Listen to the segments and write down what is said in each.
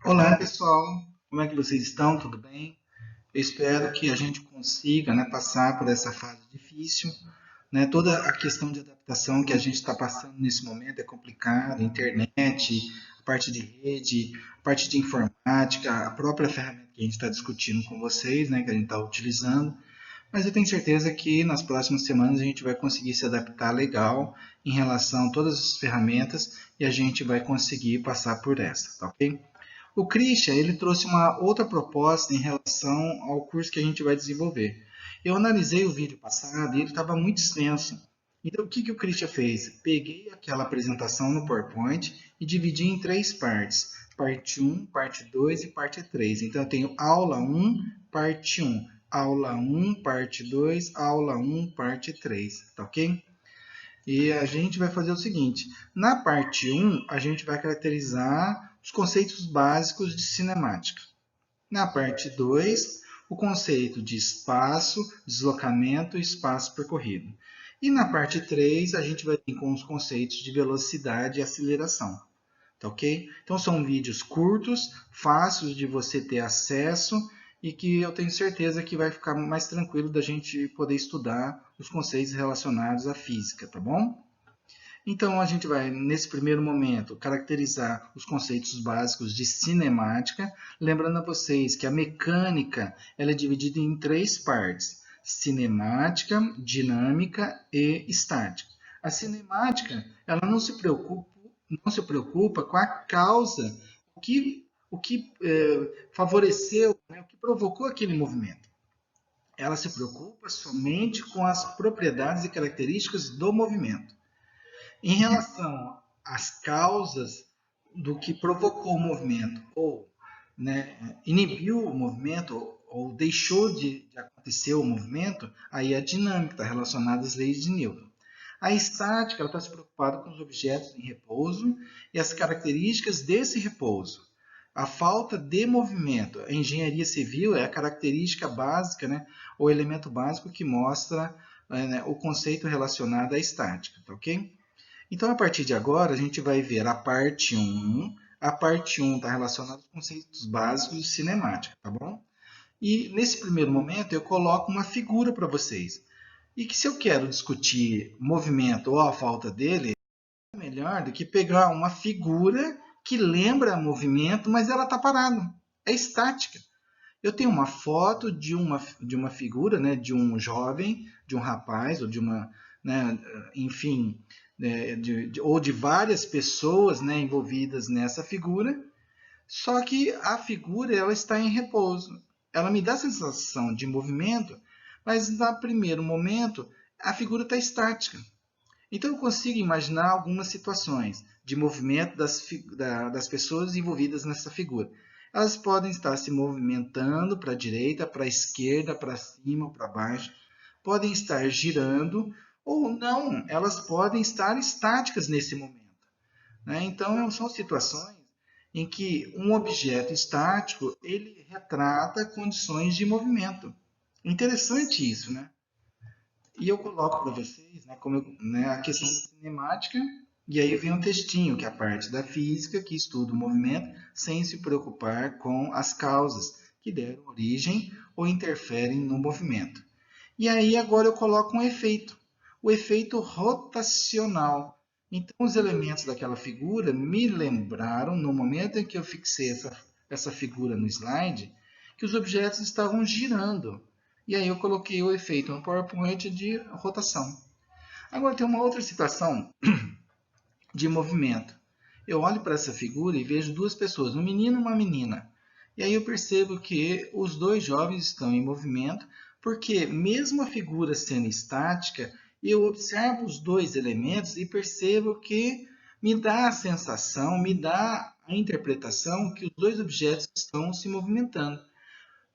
Olá, pessoal. Como é que vocês estão? Tudo bem? Eu espero que a gente consiga, né, passar por essa fase difícil, né? Toda a questão de adaptação que a gente está passando nesse momento é complicada, internet, a parte de rede, a parte de informática, a própria ferramenta que a gente está discutindo com vocês, né, que a gente está utilizando. Mas eu tenho certeza que nas próximas semanas a gente vai conseguir se adaptar legal em relação a todas as ferramentas e a gente vai conseguir passar por essa, tá ok? O Christian, ele trouxe uma outra proposta em relação ao curso que a gente vai desenvolver. Eu analisei o vídeo passado e ele estava muito extenso. Então, o que, que o Christian fez? Peguei aquela apresentação no PowerPoint e dividi em três partes. Parte um, parte 2 e parte 3. Então, eu tenho aula um, parte um, aula um, parte 2, aula um, parte 3. Tá ok? E a gente vai fazer o seguinte: na parte um, a gente vai caracterizar os conceitos básicos de cinemática. Na parte 2, o conceito de espaço, deslocamento e espaço percorrido. E na parte 3, a gente vai vir com os conceitos de velocidade e aceleração. Tá ok? Então são vídeos curtos, fáceis de você ter acesso e que eu tenho certeza que vai ficar mais tranquilo da gente poder estudar os conceitos relacionados à física, tá bom? Então, a gente vai, nesse primeiro momento, caracterizar os conceitos básicos de cinemática, lembrando a vocês que a mecânica ela é dividida em três partes: cinemática, dinâmica e estática. A cinemática ela não se preocupa com a causa, o que favoreceu, né, o que provocou aquele movimento. Ela se preocupa somente com as propriedades e características do movimento. Em relação às causas do que provocou o movimento, ou, né, inibiu o movimento, ou deixou de acontecer o movimento, aí a dinâmica está relacionada às leis de Newton. A estática está se preocupada com os objetos em repouso e as características desse repouso. A falta de movimento, a engenharia civil é a característica básica, né, o elemento básico que mostra né, o conceito relacionado à estática, tá ok? Então, a partir de agora, a gente vai ver a parte um. A parte um está relacionada aos conceitos básicos de cinemática, tá bom? E nesse primeiro momento, eu coloco uma figura para vocês. E que se eu quero discutir movimento ou a falta dele, é melhor do que pegar uma figura que lembra movimento, mas ela está parada. É estática. Eu tenho uma foto de uma figura, né, de um jovem, de um rapaz, ou de uma, né, enfim, ou de várias pessoas, né, envolvidas nessa figura, só que a figura ela está em repouso. Ela me dá a sensação de movimento, mas no primeiro momento a figura está estática. Então eu consigo imaginar algumas situações de movimento das pessoas envolvidas nessa figura. Elas podem estar se movimentando para a direita, para a esquerda, para cima ou para baixo, podem estar girando ou não, elas podem estar estáticas nesse momento, né? Então são situações em que um objeto estático ele retrata condições de movimento. Interessante isso, né? E eu coloco para vocês, né, né, a questão da cinemática, e aí vem um textinho, que é a parte da física, que estuda o movimento sem se preocupar com as causas que deram origem ou interferem no movimento. E aí agora eu coloco um efeito, o efeito rotacional. Então os elementos daquela figura me lembraram, no momento em que eu fixei essa figura no slide, que os objetos estavam girando. E aí eu coloquei o efeito no PowerPoint de rotação. Agora tem uma outra situação de movimento. Eu olho para essa figura e vejo duas pessoas, um menino e uma menina. E aí eu percebo que os dois jovens estão em movimento, porque mesmo a figura sendo estática, eu observo os dois elementos e percebo que me dá a sensação, me dá a interpretação que os dois objetos estão se movimentando.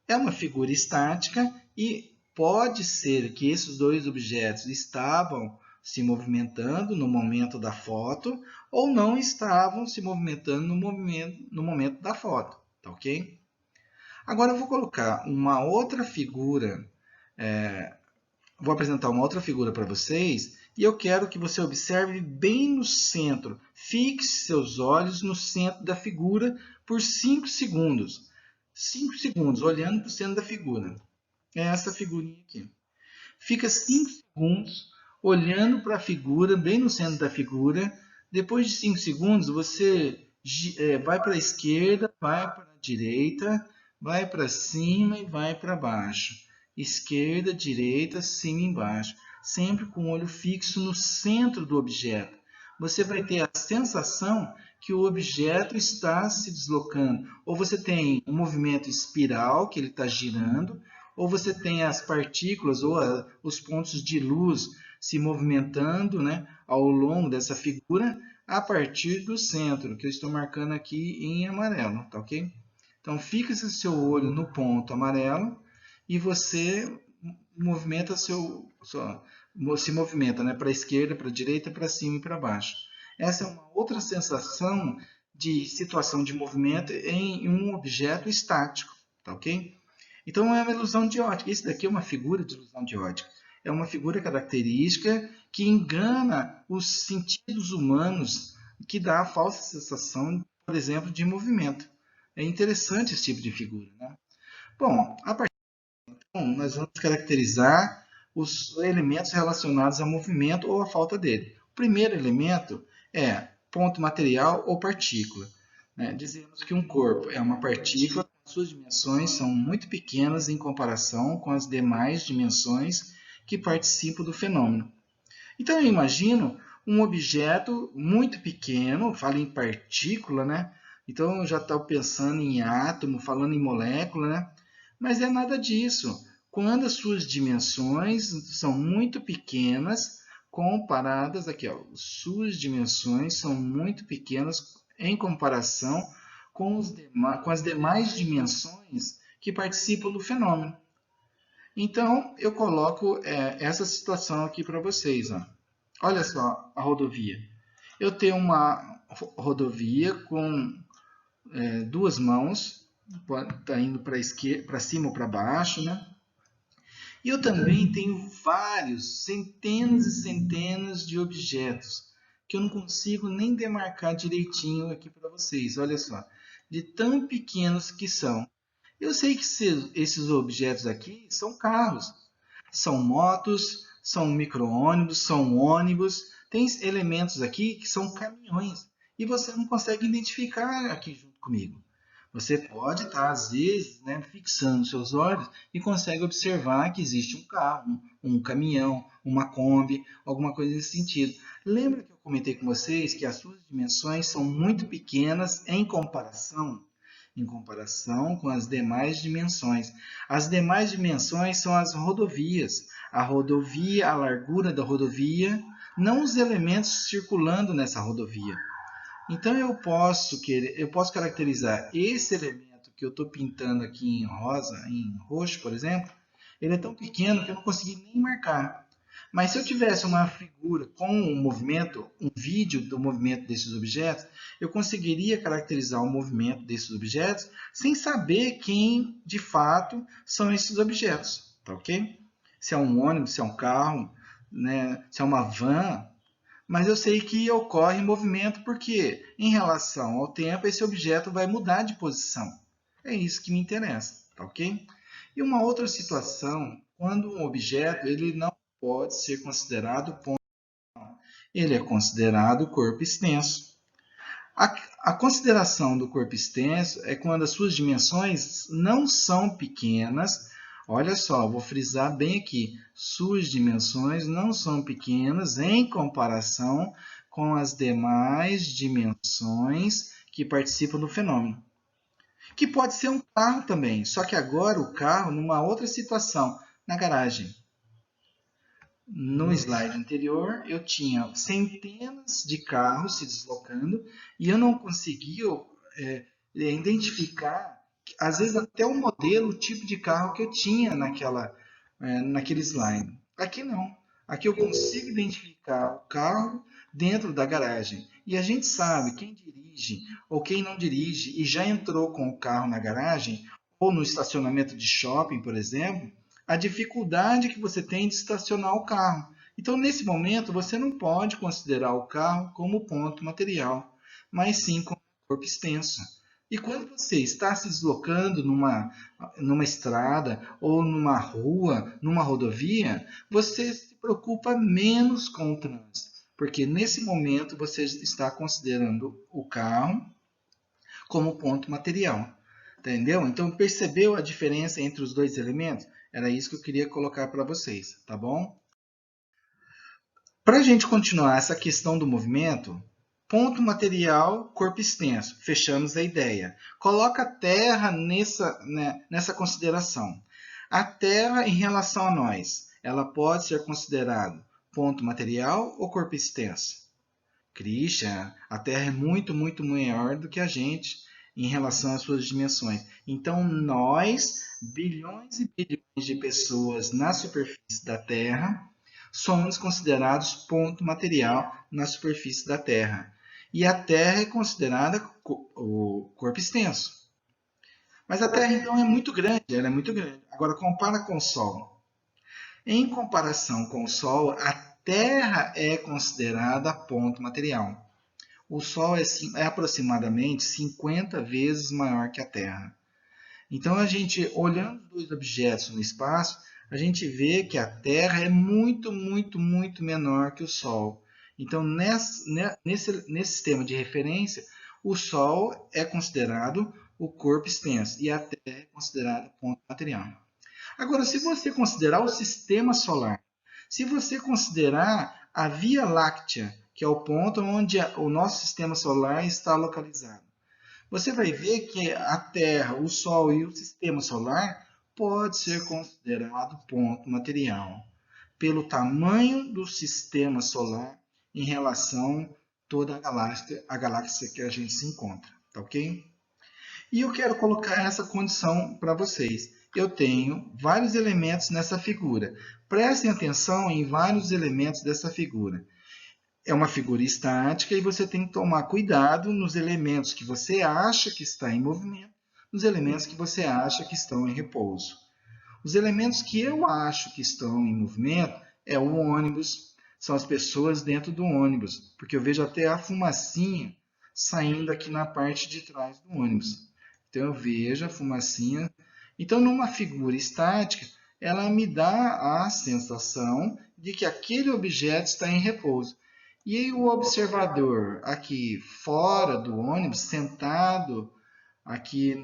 É uma figura estática e pode ser que esses dois objetos estavam se movimentando no momento da foto ou não estavam se movimentando no momento da foto, tá ok? Agora eu vou colocar uma outra figura, vou apresentar uma outra figura para vocês e eu quero que você observe bem no centro. Fixe seus olhos no centro da figura por 5 segundos. 5 segundos, olhando para o centro da figura. É essa figurinha aqui. Fica 5 segundos olhando para a figura, bem no centro da figura. Depois de 5 segundos, você vai para a esquerda, vai para a direita, vai para cima e vai para baixo. Esquerda, direita, cima e embaixo. Sempre com o olho fixo no centro do objeto. Você vai ter a sensação que o objeto está se deslocando. Ou você tem um movimento espiral, que ele está girando, ou você tem as partículas ou os pontos de luz se movimentando, né, ao longo dessa figura a partir do centro, que eu estou marcando aqui em amarelo, tá ok? Então, fixa seu olho no ponto amarelo e você movimenta se movimenta, né, para a esquerda, para a direita, para cima e para baixo. Essa é uma outra sensação de situação de movimento em um objeto estático, tá ok? Então, é uma ilusão de ótica. Isso daqui é uma figura de ilusão de ótica. É uma figura característica que engana os sentidos humanos, que dá a falsa sensação, por exemplo, de movimento. É interessante esse tipo de figura, né? Bom, a partir daí, nós vamos caracterizar os elementos relacionados ao movimento ou à falta dele. O primeiro elemento é ponto material ou partícula. Dizemos que um corpo é uma partícula, suas dimensões são muito pequenas em comparação com as demais dimensões que participam do fenômeno. Então, eu imagino um objeto muito pequeno, falo em partícula, né? Então, eu já estou pensando em átomo, falando em molécula, né? Mas é nada disso. Quando as suas dimensões são muito pequenas, comparadas aqui, ó, suas dimensões são muito pequenas em comparação com as demais dimensões que participam do fenômeno. Então, eu coloco essa situação aqui para vocês. Ó. Olha só a rodovia. Eu tenho uma rodovia com duas mãos, está indo para cima ou para baixo, né? E eu também tenho vários, centenas e centenas de objetos que eu não consigo nem demarcar direitinho aqui para vocês. Olha só, de tão pequenos que são. Eu sei que esses objetos aqui são carros, são motos, são micro-ônibus, são ônibus. Tem elementos aqui que são caminhões e você não consegue identificar aqui junto comigo. Você pode estar, às vezes, né, fixando seus olhos e consegue observar que existe um carro, um caminhão, uma Kombi, alguma coisa nesse sentido. Lembra que eu comentei com vocês que as suas dimensões são muito pequenas em comparação com as demais dimensões. As demais dimensões são as rodovias. A rodovia, a largura da rodovia, não os elementos circulando nessa rodovia. Então eu posso caracterizar esse elemento que eu estou pintando aqui em rosa, em roxo, por exemplo, ele é tão pequeno que eu não consegui nem marcar. Mas se eu tivesse uma figura com um movimento, um vídeo do movimento desses objetos, eu conseguiria caracterizar o movimento desses objetos sem saber quem de fato são esses objetos, tá ok? Se é um ônibus, se é um carro, né, se é uma van, mas eu sei que ocorre movimento porque, em relação ao tempo, esse objeto vai mudar de posição. É isso que me interessa, tá ok? E uma outra situação, quando um objeto ele não pode ser considerado ponto, ele é considerado corpo extenso. A consideração do corpo extenso é quando as suas dimensões não são pequenas. Olha só, vou frisar bem aqui. Suas dimensões não são pequenas em comparação com as demais dimensões que participam do fenômeno. Que pode ser um carro também, só que agora o carro numa outra situação, na garagem. No slide anterior, eu tinha centenas de carros se deslocando e eu não conseguia identificar, às vezes, até o modelo, o tipo de carro que eu tinha naquele slide. Aqui não. Aqui eu consigo identificar o carro dentro da garagem. E a gente sabe quem dirige ou quem não dirige e já entrou com o carro na garagem ou no estacionamento de shopping, por exemplo, a dificuldade que você tem de estacionar o carro. Então, nesse momento, você não pode considerar o carro como ponto material, mas sim como corpo extenso. E quando você está se deslocando numa estrada ou numa rua, numa rodovia, você se preocupa menos com o trânsito, porque nesse momento você está considerando o carro como ponto material. Entendeu? Então, percebeu a diferença entre os dois elementos? Era isso que eu queria colocar para vocês, tá bom? Para a gente continuar essa questão do movimento, ponto material, corpo extenso. Fechamos a ideia. Coloca a Terra nessa consideração. A Terra em relação a nós, ela pode ser considerada ponto material ou corpo extenso? Christian, a Terra é muito, muito maior do que a gente em relação às suas dimensões. Então, nós, bilhões e bilhões de pessoas na superfície da Terra, somos considerados ponto material na superfície da Terra. E a Terra é considerada o corpo extenso. Mas a Terra, então, é muito grande, ela é muito grande. Agora, compara com o Sol. Em comparação com o Sol, a Terra é considerada ponto material. O Sol é aproximadamente 50 vezes maior que a Terra. Então, a gente, olhando os dois objetos no espaço, a gente vê que a Terra é muito, muito, muito menor que o Sol. Então, nesse sistema de referência, o Sol é considerado o corpo extenso e a Terra é considerada ponto material. Agora, se você considerar o sistema solar, se você considerar a Via Láctea, que é o ponto onde o nosso sistema solar está localizado, você vai ver que a Terra, o Sol e o sistema solar pode ser considerado ponto material, pelo tamanho do sistema solar em relação a toda a galáxia que a gente se encontra, tá ok? E eu quero colocar essa condição para vocês. Eu tenho vários elementos nessa figura. Prestem atenção em vários elementos dessa figura. É uma figura estática e você tem que tomar cuidado nos elementos que você acha que está em movimento, nos elementos que você acha que estão em repouso. Os elementos que eu acho que estão em movimento é o ônibus, são as pessoas dentro do ônibus, porque eu vejo até a fumacinha saindo aqui na parte de trás do ônibus. Então eu vejo a fumacinha. Então, numa figura estática, ela me dá a sensação de que aquele objeto está em repouso. E aí o observador aqui fora do ônibus, sentado aqui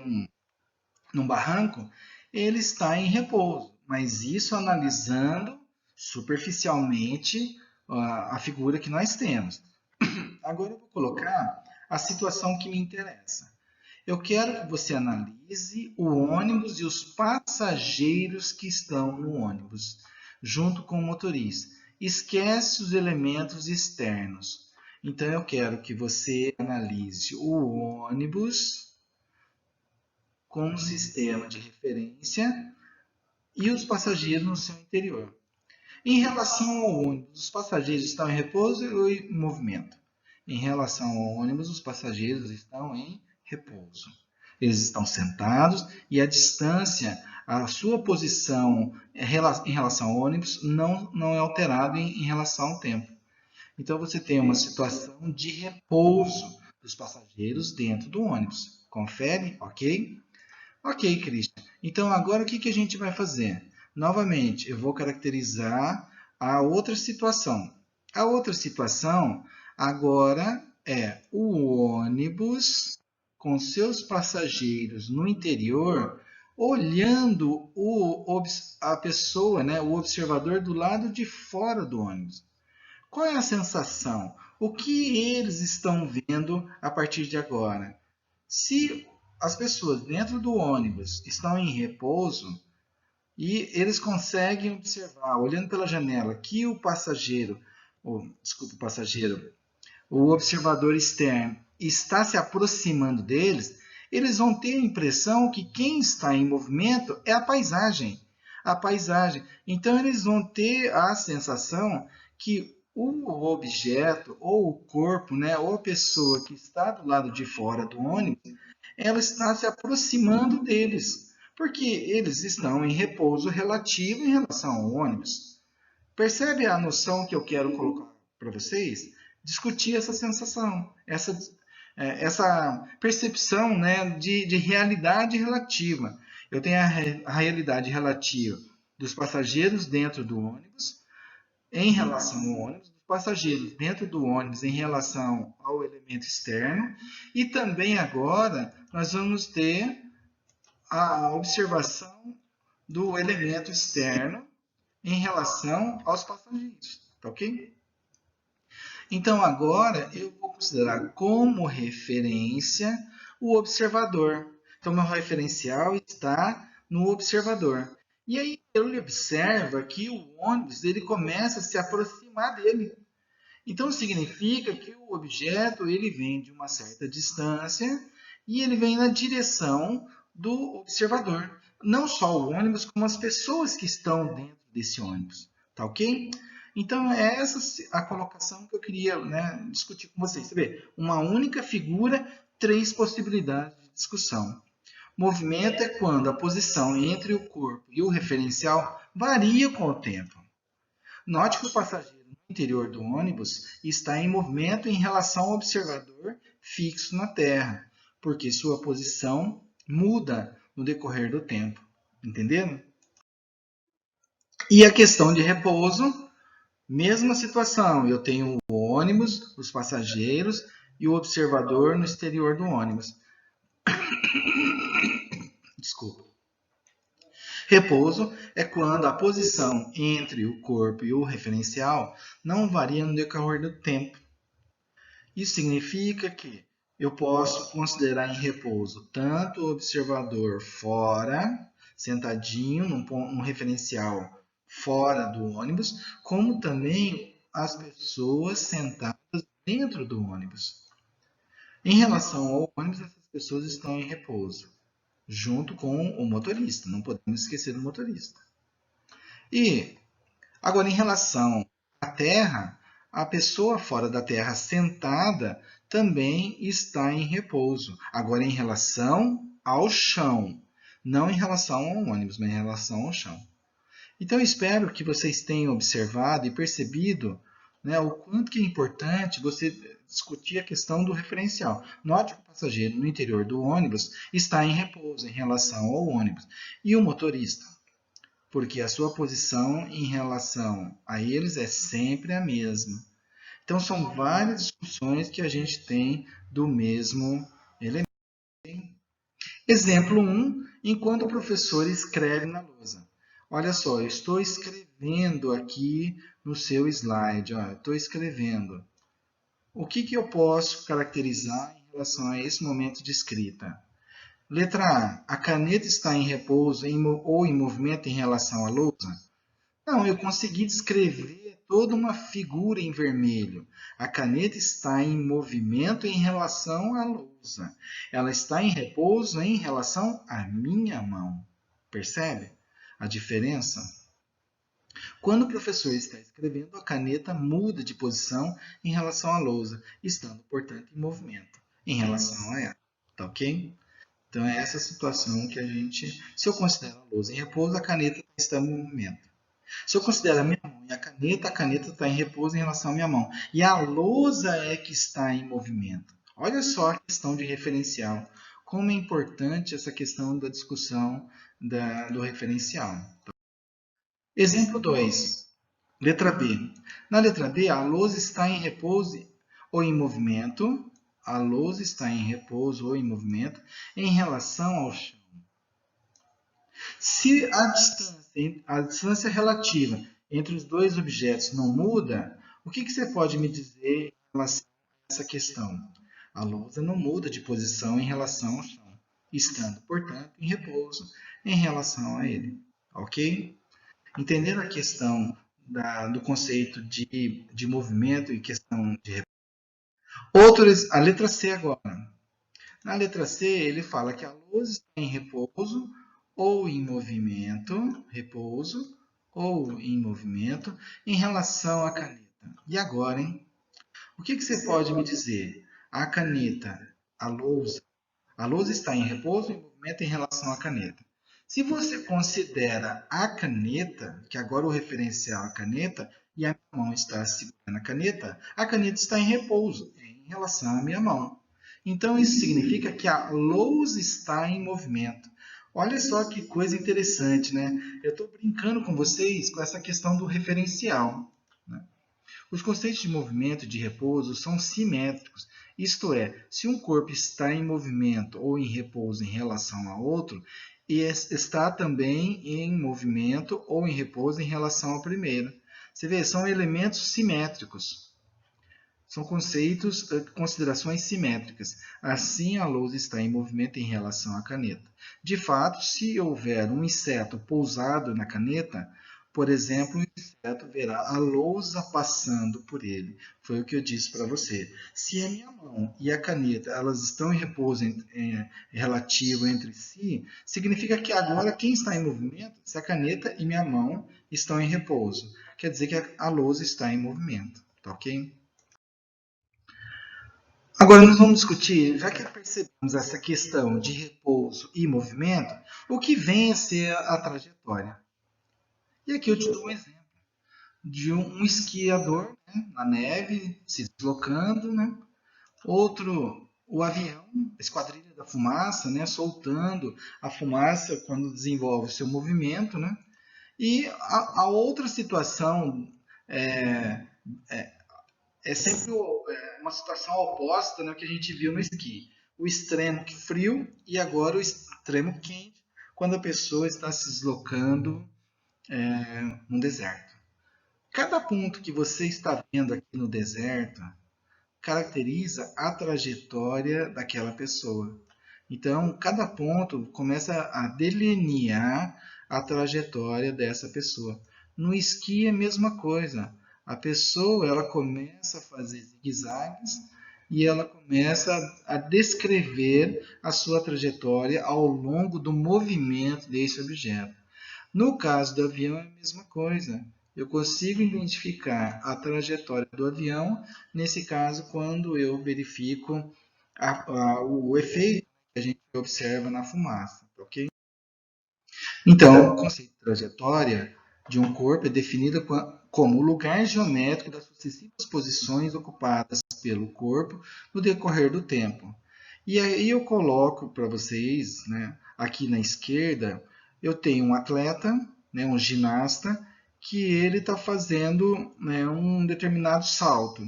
num barranco, ele está em repouso. Mas isso analisando superficialmente a figura que nós temos. Agora eu vou colocar a situação que me interessa. Eu quero que você analise o ônibus e os passageiros que estão no ônibus, junto com o motorista. Esquece os elementos externos. Então, eu quero que você analise o ônibus com um sistema de referência e os passageiros no seu interior. Em relação ao ônibus, os passageiros estão em repouso ou em movimento? Em relação ao ônibus, os passageiros estão em repouso. Eles estão sentados e a distância, a sua posição em relação ao ônibus não é alterada em relação ao tempo. Então você tem uma situação de repouso dos passageiros dentro do ônibus. Confere? Ok? Ok, Christian. Então agora o que a gente vai fazer? Novamente, eu vou caracterizar a outra situação. A outra situação agora é o ônibus com seus passageiros no interior, olhando a pessoa, né, o observador do lado de fora do ônibus. Qual é a sensação? O que eles estão vendo a partir de agora? Se as pessoas dentro do ônibus estão em repouso e eles conseguem observar, olhando pela janela, que o o observador externo está se aproximando deles, eles vão ter a impressão que quem está em movimento é a paisagem. A paisagem. Então, eles vão ter a sensação que o objeto, ou o corpo, né, ou a pessoa que está do lado de fora do ônibus, ela está se aproximando deles, porque eles estão em repouso relativo em relação ao ônibus. Percebe a noção que eu quero colocar para vocês? Discutir essa sensação, essa percepção, né, de realidade relativa. Eu tenho a realidade relativa dos passageiros dentro do ônibus em relação ao ônibus, dos passageiros dentro do ônibus em relação ao elemento externo, e também agora nós vamos ter a observação do elemento externo em relação aos passageiros, tá ok? Então agora eu vou considerar como referência o observador. Então meu referencial está no observador. E aí ele observa que o ônibus ele começa a se aproximar dele. Então significa que o objeto ele vem de uma certa distância e ele vem na direção do observador. Não só o ônibus, como as pessoas que estão dentro desse ônibus. Tá ok? Então é essa a colocação que eu queria, né, discutir com vocês. Você vê, uma única figura, 3 possibilidades de discussão. Movimento é quando a posição entre o corpo e o referencial varia com o tempo. Note que o passageiro no interior do ônibus está em movimento em relação ao observador fixo na Terra, porque sua posição muda no decorrer do tempo. Entenderam? E a questão de repouso, mesma situação. Eu tenho o ônibus, os passageiros e o observador no exterior do ônibus. Desculpa. Repouso é quando a posição entre o corpo e o referencial não varia no decorrer do tempo. Isso significa que eu posso considerar em repouso tanto o observador fora, sentadinho num referencial fora do ônibus, como também as pessoas sentadas dentro do ônibus. Em relação ao ônibus, essas pessoas estão em repouso, junto com o motorista. Não podemos esquecer do motorista. E agora, em relação à Terra, a pessoa fora da Terra sentada também está em repouso. Agora, em relação ao chão, não em relação ao ônibus, mas em relação ao chão. Então, eu espero que vocês tenham observado e percebido, né, o quanto que é importante você discutir a questão do referencial. Note que o passageiro no interior do ônibus está em repouso em relação ao ônibus. E o motorista? Porque a sua posição em relação a eles é sempre a mesma. Então, são várias discussões que a gente tem do mesmo elemento. Exemplo 1, enquanto o professor escreve na lousa. Olha só, eu estou escrevendo aqui no seu slide. Estou escrevendo. O que eu posso caracterizar em relação a esse momento de escrita? Letra A caneta está em repouso ou em movimento em relação à lousa? Não, eu consegui descrever toda uma figura em vermelho. A caneta está em movimento em relação à lousa. Ela está em repouso em relação à minha mão. Percebe a diferença? Quando o professor está escrevendo, a caneta muda de posição em relação à lousa, estando, portanto, em movimento em relação a ela. Tá ok? Então, é essa situação que a gente... Se eu considero a lousa em repouso, a caneta está em movimento. Se eu considero a minha mão e a caneta está em repouso em relação à minha mão. E a lousa é que está em movimento. Olha só a questão de referencial. Como é importante essa questão da discussão do referencial. Exemplo 2. Letra B. Na letra B, a lousa está em repouso ou em movimento. A lousa está em repouso ou em movimento em relação ao chão. Se a distância relativa entre os dois objetos não muda, o que você pode me dizer em relação a essa questão? A lousa não muda de posição em relação ao chão, estando, portanto, em repouso em relação a ele. Ok? Entenderam a questão do conceito de movimento e questão de repouso? A letra C agora. Na letra C, ele fala que a lousa está em repouso ou em movimento, repouso ou em movimento, em relação à caneta. E agora, hein? O que você pode me dizer? A caneta, a lousa está em repouso ou em movimento em relação à caneta? Se você considera a caneta, que agora o referencial é a caneta, e a minha mão está segurando a caneta está em repouso em relação à minha mão. Então, isso significa que a lousa está em movimento. Olha só que coisa interessante, né? Eu estou brincando com vocês com essa questão do referencial, né? Os conceitos de movimento e de repouso são simétricos, isto é, se um corpo está em movimento ou em repouso em relação a outro, está também em movimento ou em repouso em relação ao primeiro. Você vê, são elementos simétricos. São conceitos, considerações simétricas. Assim, a lousa está em movimento em relação à caneta. De fato, se houver um inseto pousado na caneta, por exemplo, o inseto verá a lousa passando por ele. Foi o que eu disse para você. Se a minha mão e a caneta elas estão em repouso relativo entre si, significa que agora quem está em movimento, se a caneta e minha mão estão em repouso, quer dizer que a lousa está em movimento, tá ok? Agora nós vamos discutir, já que percebemos essa questão de repouso e movimento, o que vem a ser a trajetória. E aqui eu te dou um exemplo de um esquiador, né, na neve, se deslocando, né? Outro, o avião, a esquadrilha da fumaça, né, soltando a fumaça quando desenvolve o seu movimento, né? E a outra situação é, é sempre uma situação oposta, né, que a gente viu no esqui. O extremo frio e agora o extremo quente, quando a pessoa está se deslocando no deserto. Cada ponto que você está vendo aqui no deserto caracteriza a trajetória daquela pessoa. Então, cada ponto começa a delinear a trajetória dessa pessoa. No esqui é a mesma coisa. A pessoa ela começa a fazer zigue-zagues e ela começa a descrever a sua trajetória ao longo do movimento desse objeto. No caso do avião é a mesma coisa. Eu consigo identificar a trajetória do avião, nesse caso, quando eu verifico o efeito que a gente observa na fumaça, ok? Então, o conceito de trajetória de um corpo é definido como o lugar geométrico das sucessivas posições ocupadas pelo corpo no decorrer do tempo. E aí eu coloco para vocês, né, aqui na esquerda, eu tenho um atleta, né, um ginasta, que ele está fazendo, né, um determinado salto.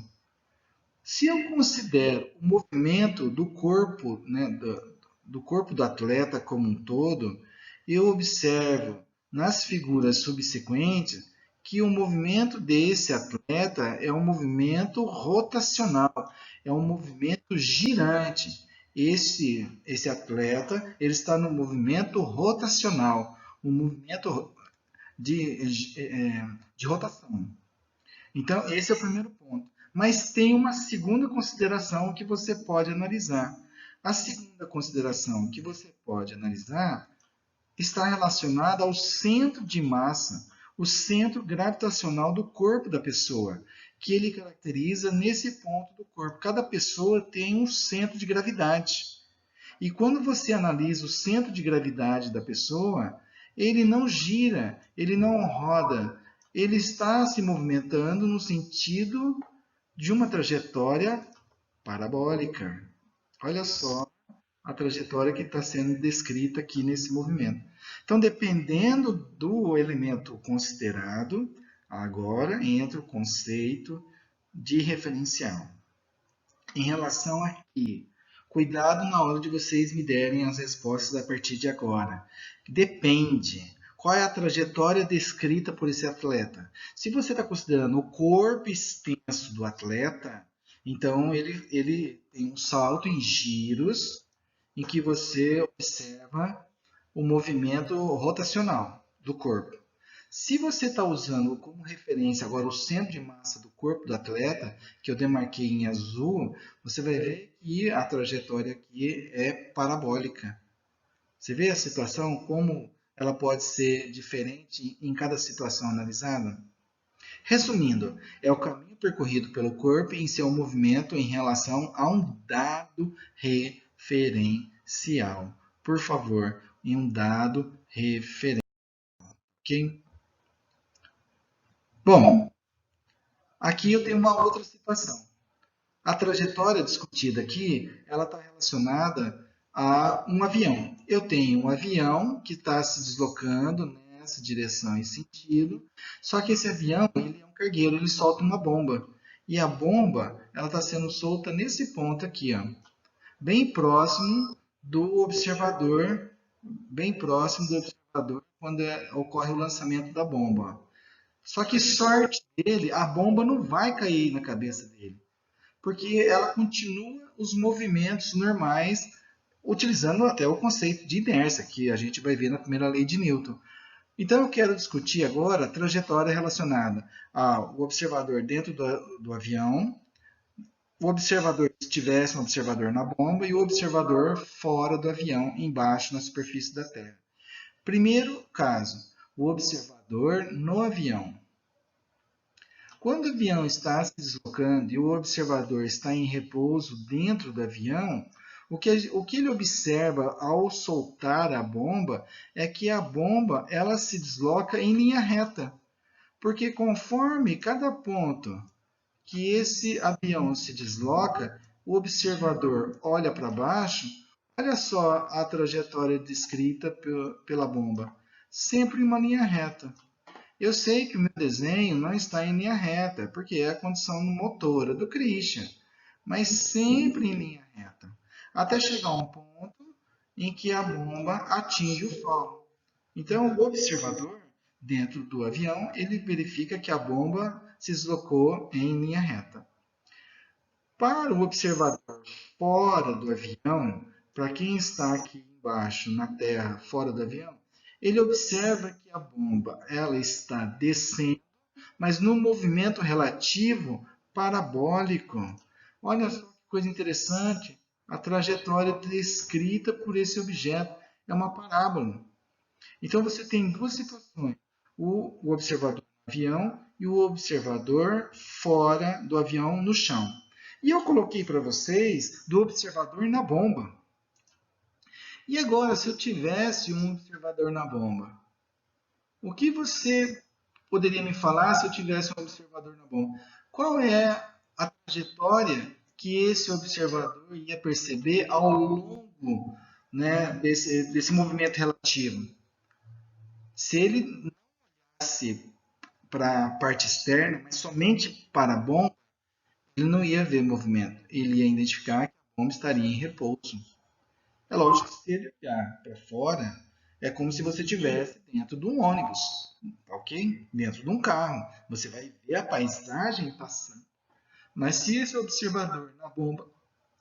Se eu considero o movimento do corpo, né, do corpo do atleta como um todo, eu observo nas figuras subsequentes que o movimento desse atleta é um movimento rotacional, é um movimento girante. Esse atleta ele está no movimento rotacional, um movimento de rotação. Então, esse é o primeiro ponto. Mas tem uma segunda consideração que você pode analisar. A segunda consideração que você pode analisar está relacionada ao centro de massa, o centro gravitacional do corpo da pessoa, que ele caracteriza nesse ponto do corpo. Cada pessoa tem um centro de gravidade. E quando você analisa o centro de gravidade da pessoa, ele não gira, ele não roda, ele está se movimentando no sentido de uma trajetória parabólica. Olha só a trajetória que está sendo descrita aqui nesse movimento. Então, dependendo do elemento considerado, agora entra o conceito de referencial. Em relação aqui, cuidado na hora de vocês me derem as respostas a partir de agora. Depende. Qual é a trajetória descrita por esse atleta? Se você está considerando o corpo extenso do atleta, então ele tem um salto em giros em que você observa o movimento rotacional do corpo. Se você está usando como referência agora o centro de massa do corpo do atleta, que eu demarquei em azul, você vai ver que a trajetória aqui é parabólica. Você vê a situação, como ela pode ser diferente em cada situação analisada? Resumindo, é o caminho percorrido pelo corpo em seu movimento em relação a um dado referencial. Por favor, em um dado referencial. Ok? Bom, Aqui eu tenho uma outra situação. A trajetória discutida aqui, ela está relacionada a um avião. Eu tenho um avião que está se deslocando nessa direção e sentido, só que esse avião, ele é um cargueiro, ele solta uma bomba. E a bomba, ela está sendo solta nesse ponto aqui, ó, bem próximo do observador, bem próximo do observador quando ocorre o lançamento da bomba. Só que sorte dele, a bomba não vai cair na cabeça dele, porque ela continua os movimentos normais, utilizando até o conceito de inércia, que a gente vai ver na primeira lei de Newton. Então eu quero discutir agora a trajetória relacionada ao observador dentro do avião, o observador, se tivesse um observador na bomba, e o observador fora do avião, embaixo na superfície da Terra. Primeiro caso, o observador no avião. Quando o avião está se deslocando e o observador está em repouso dentro do avião, o que ele observa ao soltar a bomba é que a bomba ela se desloca em linha reta, porque conforme cada ponto que esse avião se desloca, o observador olha para baixo, olha só a trajetória descrita pela bomba, sempre em uma linha reta. Eu sei que o meu desenho não está em linha reta, porque é a condição motora do Christian, mas sempre em linha reta, até chegar a um ponto em que a bomba atinge o solo. Então, o observador, dentro do avião, ele verifica que a bomba se deslocou em linha reta. Para o observador fora do avião, para quem está aqui embaixo na Terra, fora do avião, ele observa que a bomba ela está descendo, mas no movimento relativo parabólico. Olha só que coisa interessante. A trajetória descrita por esse objeto é uma parábola. Então você tem duas situações: o observador no avião e o observador fora do avião no chão. E eu coloquei para vocês do observador na bomba. E agora, se eu tivesse um observador na bomba, o que você poderia me falar se eu tivesse um observador na bomba? Qual é a trajetória que esse observador ia perceber ao longo, né, desse movimento relativo? Se ele não olhasse para a parte externa, mas somente para a bomba, ele não ia ver movimento. Ele ia identificar que a bomba estaria em repouso. É lógico que se ele olhar para fora, é como se você estivesse dentro de um ônibus, ok? Dentro de um carro. Você vai ver a paisagem passando. Mas se esse observador na bomba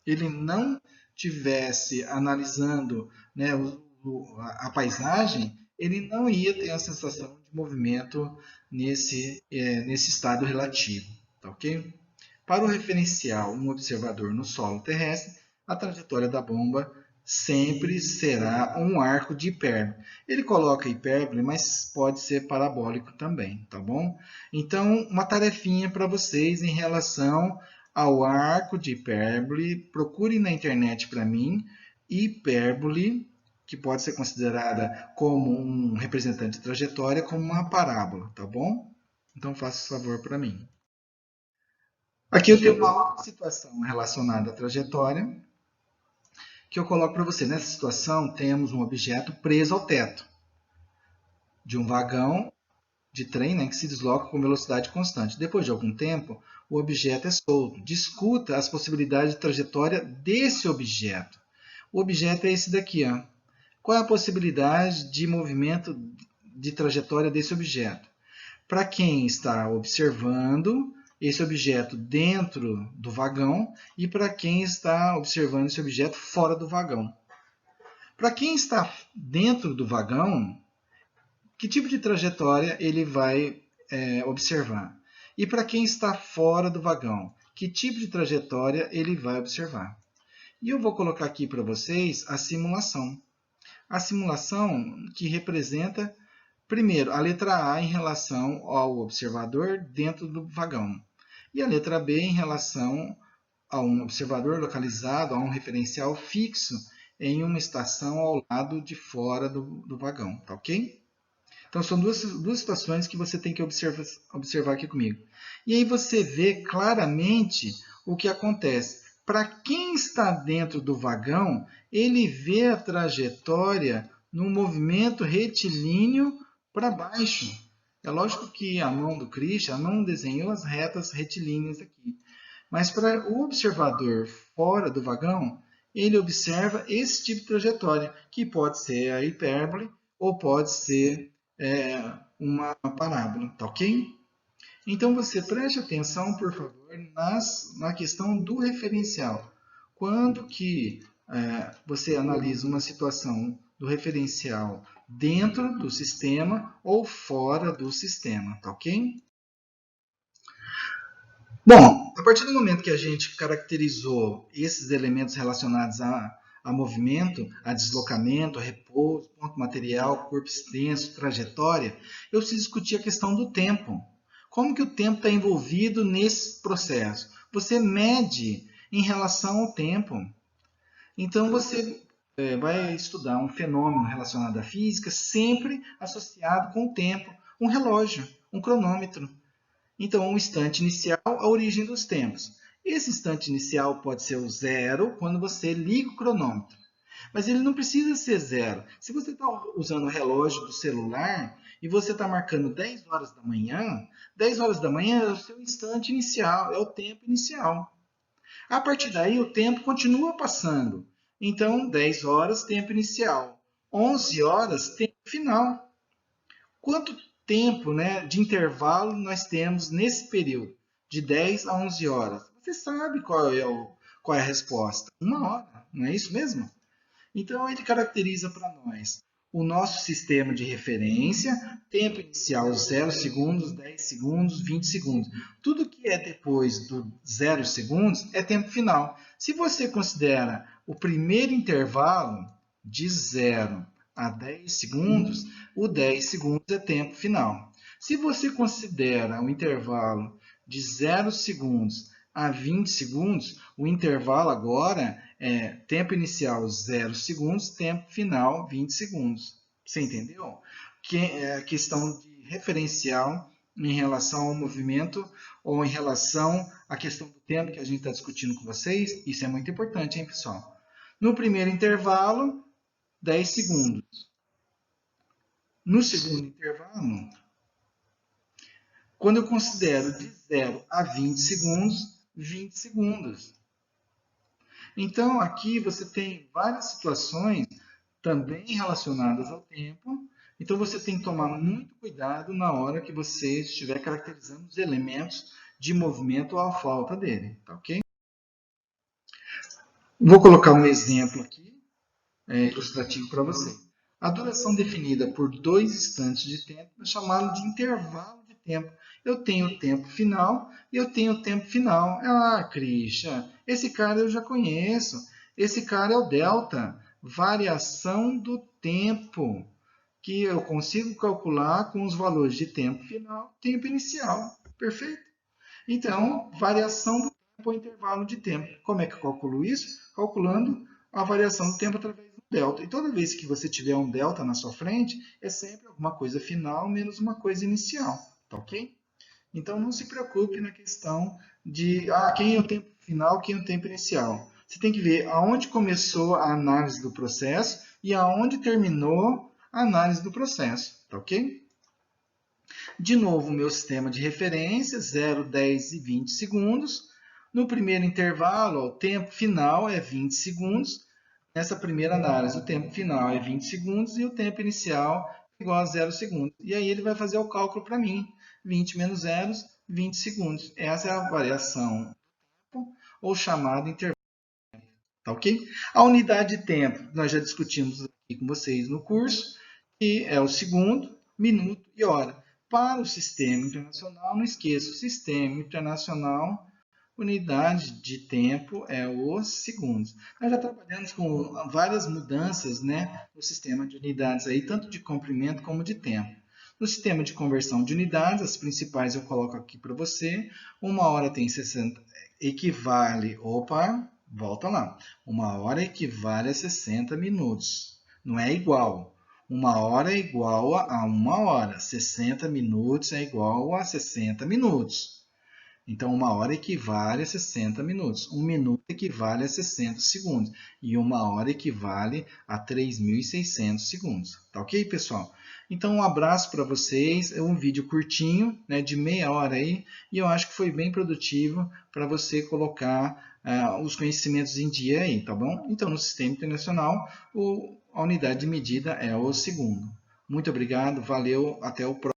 ele não tivesse analisando, né, a paisagem, ele não ia ter a sensação de movimento nesse estado relativo, tá ok? Para o referencial, um observador no solo terrestre, a trajetória da bomba sempre será um arco de hipérbole. Ele coloca hipérbole, mas pode ser parabólico também, tá bom? Então, uma tarefinha para vocês em relação ao arco de hipérbole. Procure na internet para mim hipérbole, que pode ser considerada como um representante de trajetória, como uma parábola, tá bom? Então, faça esse favor para mim. Aqui eu tenho uma outra situação relacionada à trajetória que eu coloco para você. Nessa situação, temos um objeto preso ao teto de um vagão de trem, né, que se desloca com velocidade constante. Depois de algum tempo, o objeto é solto. Discuta as possibilidades de trajetória desse objeto. O objeto é esse daqui. Ó. Qual é a possibilidade de movimento de trajetória desse objeto? Para quem está observando esse objeto dentro do vagão e para quem está observando esse objeto fora do vagão. Para quem está dentro do vagão, que tipo de trajetória ele vai observar? E para quem está fora do vagão, que tipo de trajetória ele vai observar? E eu vou colocar aqui para vocês a simulação. A simulação que representa, primeiro, a letra A em relação ao observador dentro do vagão. E a letra B em relação a um observador localizado, a um referencial fixo em uma estação ao lado de fora do vagão, tá ok? Então, são duas situações que você tem que observar aqui comigo. E aí você vê claramente o que acontece. Para quem está dentro do vagão, ele vê a trajetória no movimento retilíneo para baixo. É lógico que a mão do Christian não desenhou as retas retilíneas aqui. Mas para o observador fora do vagão, ele observa esse tipo de trajetória, que pode ser a hipérbole ou pode ser uma parábola, tá ok? Então você preste atenção, por favor, na questão do referencial. Quando que você analisa uma situação do referencial dentro do sistema ou fora do sistema, tá ok? Bom, a partir do momento que a gente caracterizou esses elementos relacionados a movimento, a deslocamento, a repouso, ponto material, corpo extenso, trajetória, eu preciso discutir a questão do tempo. Como que o tempo está envolvido nesse processo? Você mede em relação ao tempo. Então, você vai estudar um fenômeno relacionado à física sempre associado com o tempo. Um relógio, um cronômetro. Então, o instante inicial, a origem dos tempos. Esse instante inicial pode ser o zero quando você liga o cronômetro. Mas ele não precisa ser zero. Se você está usando o relógio do celular e você está marcando 10 horas da manhã, 10 horas da manhã é o seu instante inicial, é o tempo inicial. A partir daí, o tempo continua passando. Então, 10 horas, tempo inicial. 11 horas, tempo final. Quanto tempo, né, de intervalo nós temos nesse período, de 10 a 11 horas? Você sabe qual é a resposta? 1 hora, não é isso mesmo? Então, ele caracteriza para nós o nosso sistema de referência, tempo inicial 0 segundos, 10 segundos, 20 segundos. Tudo que é depois do 0 segundos é tempo final. Se você considera o primeiro intervalo de 0 a 10 segundos, o 10 segundos é tempo final. Se você considera o intervalo de 0 segundos a 20 segundos, o intervalo agora é tempo inicial 0 segundos, tempo final 20 segundos. Você entendeu? Que é a questão de referencial em relação ao movimento ou em relação à questão do tempo que a gente está discutindo com vocês. Isso é muito importante, hein, pessoal? No primeiro intervalo, 10 segundos. No segundo intervalo, quando eu considero de 0 a 20 segundos, 20 segundos. Então, aqui você tem várias situações também relacionadas ao tempo. Então, você tem que tomar muito cuidado na hora que você estiver caracterizando os elementos de movimento ou a falta dele, tá ok? Vou colocar um exemplo aqui, ilustrativo para você. A duração definida por 2 instantes de tempo é chamada de intervalo de tempo. Eu tenho o tempo final e eu tenho o tempo final. Ah, Christian, esse cara eu já conheço. Esse cara é o delta, variação do tempo, que eu consigo calcular com os valores de tempo final e tempo inicial. Perfeito? Então, variação do tempo ou intervalo de tempo. Como é que eu calculo isso? Calculando a variação do tempo através do delta. E toda vez que você tiver um delta na sua frente, é sempre alguma coisa final menos uma coisa inicial. Tá ok? Então, não se preocupe na questão de quem é o tempo final, quem é o tempo inicial. Você tem que ver aonde começou a análise do processo e aonde terminou a análise do processo. Tá ok? De novo, o meu sistema de referência, 0, 10 e 20 segundos. No primeiro intervalo, o tempo final é 20 segundos. Nessa primeira análise, o tempo final é 20 segundos e o tempo inicial é igual a 0 segundos. E aí ele vai fazer o cálculo para mim. 20 menos 0, 20 segundos. Essa é a variação ou chamado intervalo. Tá ok? A unidade de tempo, nós já discutimos aqui com vocês no curso, que é o segundo, minuto e hora. Para o sistema internacional, não esqueça, o sistema internacional, unidade de tempo é os segundos. Nós já trabalhamos com várias mudanças, né, no sistema de unidades, aí, tanto de comprimento como de tempo. No sistema de conversão de unidades, as principais eu coloco aqui para você. 1 hora tem 60, equivale, volta lá. 1 hora equivale a 60 minutos. Não é igual. 1 hora é igual a 1 hora. 60 minutos é igual a 60 minutos. Então, 1 hora equivale a 60 minutos. 1 minuto equivale a 60 segundos. E 1 hora equivale a 3.600 segundos. Tá ok, pessoal? Então, um abraço para vocês. É um vídeo curtinho, né, de meia hora aí. E eu acho que foi bem produtivo para você colocar os conhecimentos em dia aí, tá bom? Então, no Sistema Internacional, a unidade de medida é o segundo. Muito obrigado, valeu, até o próximo.